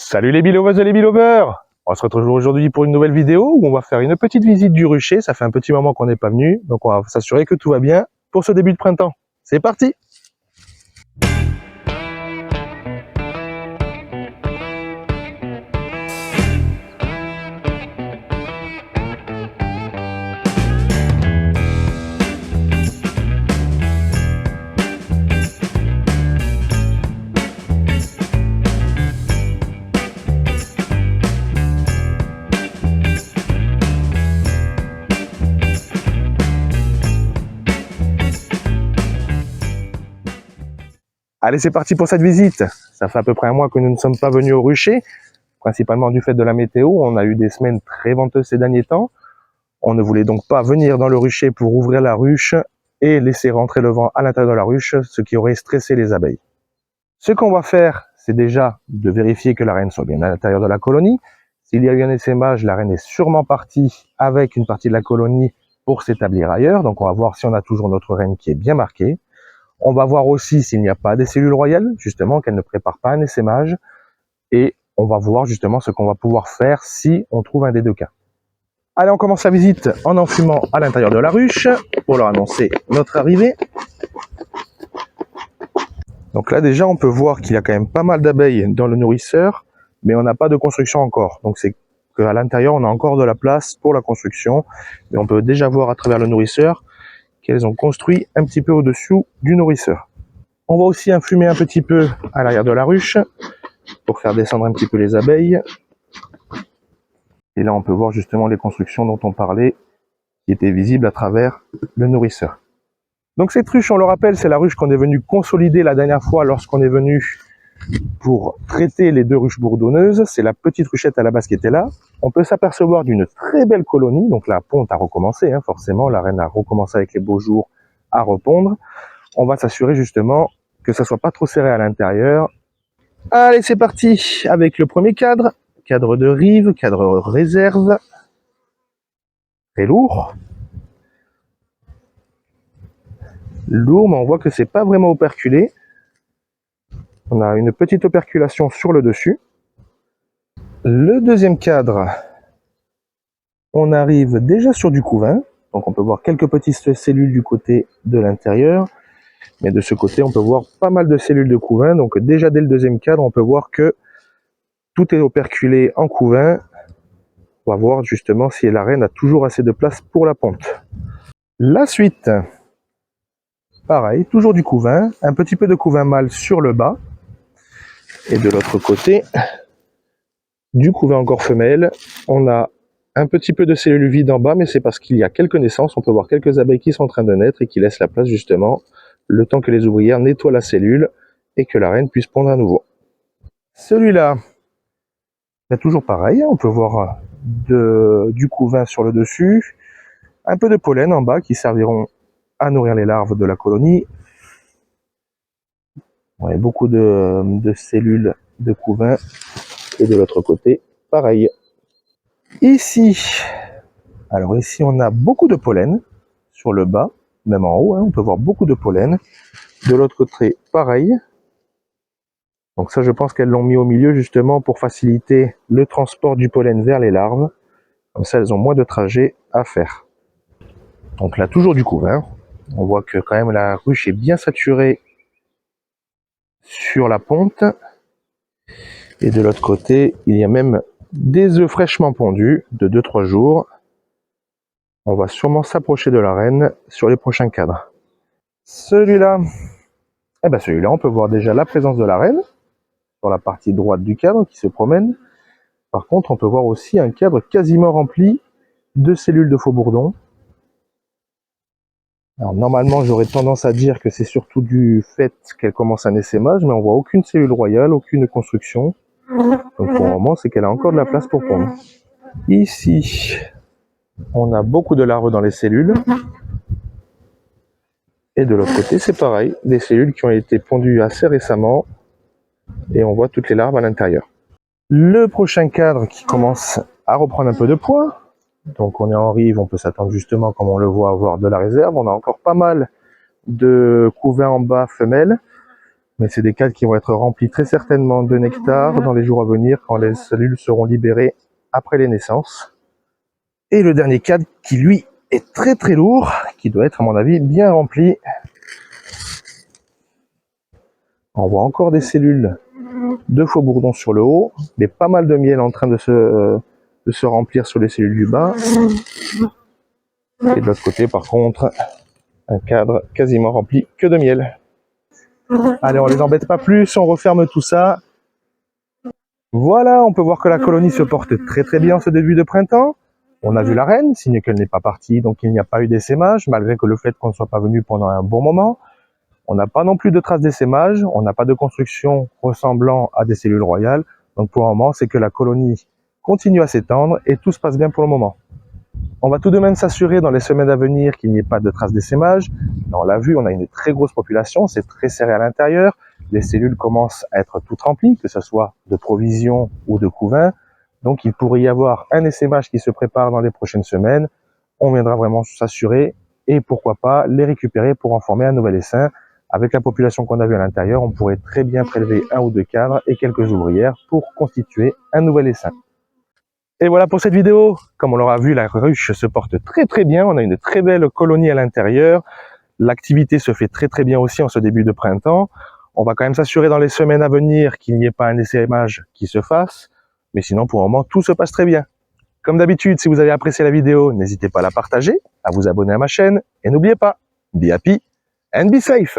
Salut les biloveuses et les biloveurs! On se retrouve aujourd'hui pour une nouvelle vidéo où on va faire une petite visite du rucher. Ça fait un petit moment qu'on n'est pas venu, donc on va s'assurer que tout va bien pour ce début de printemps. C'est parti! Allez, c'est parti pour cette visite. Ça fait à peu près un mois que nous ne sommes pas venus au rucher, principalement du fait de la météo. On a eu des semaines très venteuses ces derniers temps. On ne voulait donc pas venir dans le rucher pour ouvrir la ruche et laisser rentrer le vent à l'intérieur de la ruche, ce qui aurait stressé les abeilles. Ce qu'on va faire, c'est déjà de vérifier que la reine soit bien à l'intérieur de la colonie. S'il y a eu un essaimage, la reine est sûrement partie avec une partie de la colonie pour s'établir ailleurs. Donc on va voir si on a toujours notre reine qui est bien marquée. On va voir aussi s'il n'y a pas des cellules royales, justement, qu'elle ne prépare pas un essaimage. Et on va voir justement ce qu'on va pouvoir faire si on trouve un des deux cas. Allez, on commence la visite en enfumant à l'intérieur de la ruche pour leur annoncer notre arrivée. Donc là déjà on peut voir qu'il y a quand même pas mal d'abeilles dans le nourrisseur, mais on n'a pas de construction encore. Donc c'est qu'à l'intérieur on a encore de la place pour la construction, mais on peut déjà voir à travers le nourrisseur qu'elles ont construit un petit peu au-dessous du nourrisseur. On va aussi infumer un petit peu à l'arrière de la ruche pour faire descendre un petit peu les abeilles. Et là on peut voir justement les constructions dont on parlait qui étaient visibles à travers le nourrisseur. Donc cette ruche, on le rappelle, c'est la ruche qu'on est venu consolider la dernière fois lorsqu'on est venu pour traiter les deux ruches bourdonneuses. C'est la petite ruchette à la base qui était là. On peut s'apercevoir d'une très belle colonie. Donc la ponte a recommencé, forcément. La reine a recommencé avec les beaux jours à repondre. On va s'assurer justement que ça soit pas trop serré à l'intérieur. Allez, c'est parti avec le premier cadre. Cadre de rive, cadre réserve. Très lourd. Lourd, mais on voit que c'est pas vraiment operculé. On a une petite operculation sur le dessus. Le deuxième cadre, on arrive déjà sur du couvain. Donc on peut voir quelques petites cellules du côté de l'intérieur. Mais de ce côté, on peut voir pas mal de cellules de couvain. Donc déjà dès le deuxième cadre, on peut voir que tout est operculé en couvain. On va voir justement si la reine a toujours assez de place pour la ponte. La suite, pareil, toujours du couvain. Un petit peu de couvain mâle sur le bas. Et de l'autre côté, du couvain encore femelle. On a un petit peu de cellules vides en bas, mais c'est parce qu'il y a quelques naissances. On peut voir quelques abeilles qui sont en train de naître et qui laissent la place justement le temps que les ouvrières nettoient la cellule et que la reine puisse pondre à nouveau. Celui-là, c'est toujours pareil. On peut voir du couvain sur le dessus, un peu de pollen en bas qui serviront à nourrir les larves de la colonie. On a beaucoup de cellules de couvain. Et de l'autre côté, pareil. Ici, alors ici on a beaucoup de pollen sur le bas, même en haut, on peut voir beaucoup de pollen. De l'autre côté, pareil. Donc ça, je pense qu'elles l'ont mis au milieu justement pour faciliter le transport du pollen vers les larves. Comme ça, elles ont moins de trajets à faire. Donc là, toujours du couvain. On voit que quand même la ruche est bien saturée sur la ponte. Et de l'autre côté, il y a même des œufs fraîchement pondus de 2-3 jours. On va sûrement s'approcher de la reine sur les prochains cadres. Celui-là, celui-là, on peut voir déjà la présence de la reine sur la partie droite du cadre qui se promène. Par contre, on peut voir aussi un cadre quasiment rempli de cellules de faux bourdons. Alors normalement, j'aurais tendance à dire que c'est surtout du fait qu'elle commence un essaimage, mais on voit aucune cellule royale, aucune construction. Donc pour le moment, c'est qu'elle a encore de la place pour pondre. Ici, on a beaucoup de larves dans les cellules. Et de l'autre côté, c'est pareil, des cellules qui ont été pondues assez récemment. Et on voit toutes les larves à l'intérieur. Le prochain cadre qui commence à reprendre un peu de poids. Donc on est en rive, on peut s'attendre justement, comme on le voit, à avoir de la réserve. On a encore pas mal de couvain en bas femelle. Mais c'est des cadres qui vont être remplis très certainement de nectar dans les jours à venir quand les cellules seront libérées après les naissances. Et le dernier cadre qui lui est très très lourd, qui doit être à mon avis bien rempli. On voit encore des cellules de faux bourdon sur le haut, mais pas mal de miel en train de se remplir sur les cellules du bas. Et de l'autre côté par contre, un cadre quasiment rempli que de miel. Allez, on les embête pas plus, on referme tout ça. Voilà, on peut voir que la colonie se porte très très bien ce début de printemps. On a vu la reine, signe qu'elle n'est pas partie, donc il n'y a pas eu d'essaimage, malgré que le fait qu'on ne soit pas venu pendant un bon moment. On n'a pas non plus de traces d'essaimage, on n'a pas de construction ressemblant à des cellules royales. Donc pour le moment, c'est que la colonie continue à s'étendre et tout se passe bien pour le moment. On va tout de même s'assurer dans les semaines à venir qu'il n'y ait pas de traces d'essaimage. On l'a vu, on a une très grosse population, c'est très serré à l'intérieur. Les cellules commencent à être toutes remplies, que ce soit de provisions ou de couvains. Donc il pourrait y avoir un essaimage qui se prépare dans les prochaines semaines. On viendra vraiment s'assurer et pourquoi pas les récupérer pour en former un nouvel essaim. Avec la population qu'on a vue à l'intérieur, on pourrait très bien prélever un ou deux cadres et quelques ouvrières pour constituer un nouvel essaim. Et voilà pour cette vidéo. Comme on l'aura vu, la ruche se porte très très bien. On a une très belle colonie à l'intérieur. L'activité se fait très très bien aussi en ce début de printemps. On va quand même s'assurer dans les semaines à venir qu'il n'y ait pas un essaimage qui se fasse. Mais sinon, pour le moment, tout se passe très bien. Comme d'habitude, si vous avez apprécié la vidéo, n'hésitez pas à la partager, à vous abonner à ma chaîne. Et n'oubliez pas, be happy and be safe.